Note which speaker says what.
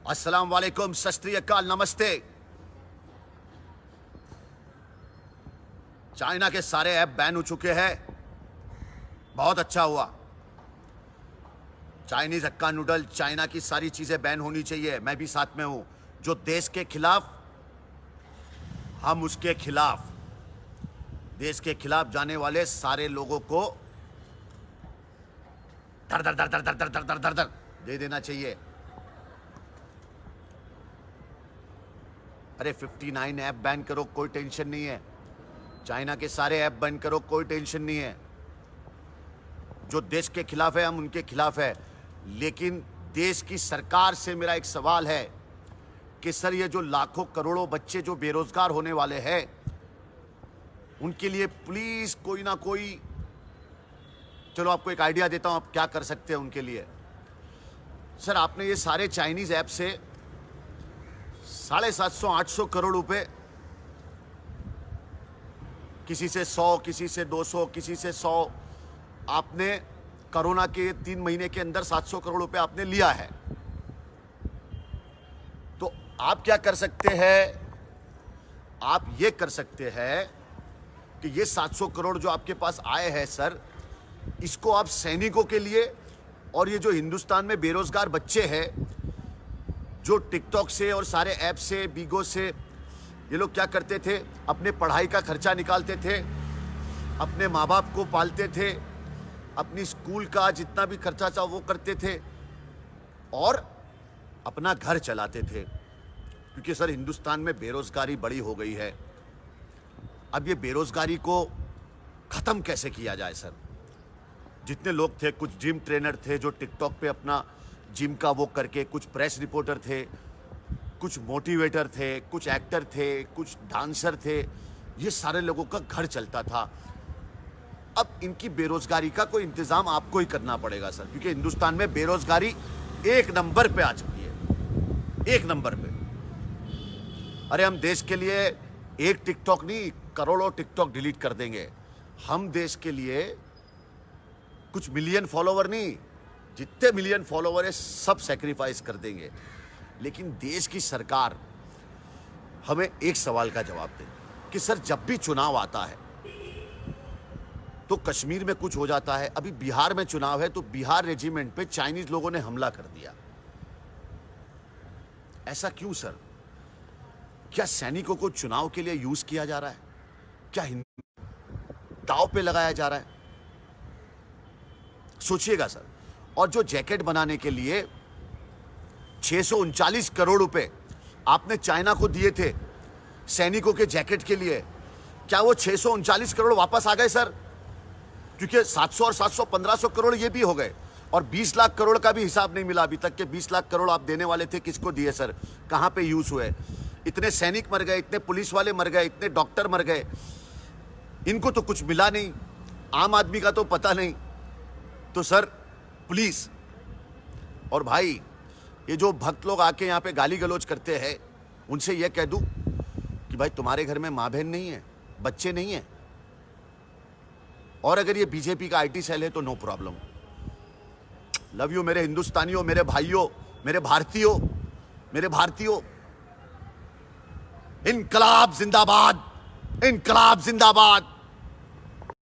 Speaker 1: अस्सलाम वालेकुम, सत श्री अकाल, नमस्ते। चाइना के सारे ऐप बैन हो चुके हैं। बहुत अच्छा हुआ। चाइनीज हक्का नूडल, चाइना की सारी चीजें बैन होनी चाहिए। मैं भी साथ में हूं। जो देश के खिलाफ, हम उसके खिलाफ। देश के खिलाफ जाने वाले सारे लोगों को दर दर दर दर दर दर दर दर दर दर दे देना चाहिए। अरे 59 ऐप बैन करो, कोई टेंशन नहीं है। चाइना के सारे ऐप बैन करो, कोई टेंशन नहीं है। जो देश के खिलाफ है, हम उनके खिलाफ है। लेकिन देश की सरकार से मेरा एक सवाल है कि सर, ये जो लाखों करोड़ों बच्चे जो बेरोजगार होने वाले हैं, उनके लिए प्लीज कोई ना कोई, चलो आपको एक आइडिया देता हूं आप क्या कर सकते हैं उनके लिए। सर, आपने ये सारे चाइनीज ऐप से 750-800 करोड़ रुपए, किसी से 100, किसी से 200, किसी से 100, आपने कोरोना के 3 महीने के अंदर 700 करोड़ रुपए आपने लिया है। तो आप क्या कर सकते हैं? आप ये कर सकते हैं कि ये 700 करोड़ जो आपके पास आए हैं सर, इसको आप सैनिकों के लिए, और ये जो हिंदुस्तान में बेरोजगार बच्चे हैं जो टिकटॉक से और सारे ऐप से, बीगो से, ये लोग क्या करते थे, अपने पढ़ाई का खर्चा निकालते थे, अपने माँ बाप को पालते थे, अपनी स्कूल का जितना भी खर्चा था वो करते थे और अपना घर चलाते थे। क्योंकि सर, हिंदुस्तान में बेरोजगारी बड़ी हो गई है। अब ये बेरोजगारी को खत्म कैसे किया जाए सर? जितने लोग थे, कुछ जिम ट्रेनर थे जो टिकटॉक पे अपना जिम का वो करके, कुछ प्रेस रिपोर्टर थे, कुछ मोटिवेटर थे, कुछ एक्टर थे, कुछ डांसर थे, ये सारे लोगों का घर चलता था। अब इनकी बेरोजगारी का कोई इंतजाम आपको ही करना पड़ेगा सर, क्योंकि हिंदुस्तान में बेरोजगारी 1 नंबर पे आ चुकी है, 1 नंबर पे। अरे हम देश के लिए एक टिकटॉक नहीं, करोड़ों टिकटॉक डिलीट कर देंगे। हम देश के लिए कुछ मिलियन फॉलोवर नहीं, जितने मिलियन फॉलोवर है सब सैक्रिफाइस कर देंगे। लेकिन देश की सरकार हमें एक सवाल का जवाब दे कि सर, जब भी चुनाव आता है तो कश्मीर में कुछ हो जाता है। अभी बिहार में चुनाव है तो बिहार रेजिमेंट पे चाइनीज लोगों ने हमला कर दिया। ऐसा क्यों सर? क्या सैनिकों को चुनाव के लिए यूज किया जा रहा है? क्या दांव पे लगाया जा रहा है? सोचिएगा सर। और जो जैकेट बनाने के लिए 639 करोड़ रुपए आपने चाइना को दिए थे सैनिकों के जैकेट के लिए, क्या वो 639 करोड़ वापस आ गए सर? क्योंकि 700 और 700 1500 करोड़ ये भी हो गए, और 20 लाख करोड़ का भी हिसाब नहीं मिला अभी तक के 20 लाख करोड़ आप देने वाले थे, किसको दिए सर? कहां पे यूज हुए? इतने सैनिक मर गए, इतने पुलिस वाले मर गए, इतने डॉक्टर मर गए, इनको तो कुछ मिला नहीं, आम आदमी का तो पता नहीं। तो सर प्लीज, और भाई ये जो भक्त लोग आके यहाँ पे गाली गलौज करते हैं, उनसे ये कह दूं कि भाई तुम्हारे घर में माँ बहन नहीं है, बच्चे नहीं है, और अगर ये बीजेपी का आईटी सेल है तो नो प्रॉब्लम। लव यू मेरे हिंदुस्तानियों, मेरे भाइयों, मेरे भारतीयों, मेरे भारतीयों। इनकलाब जिंदाबाद, इनकलाब जिंदाबाद।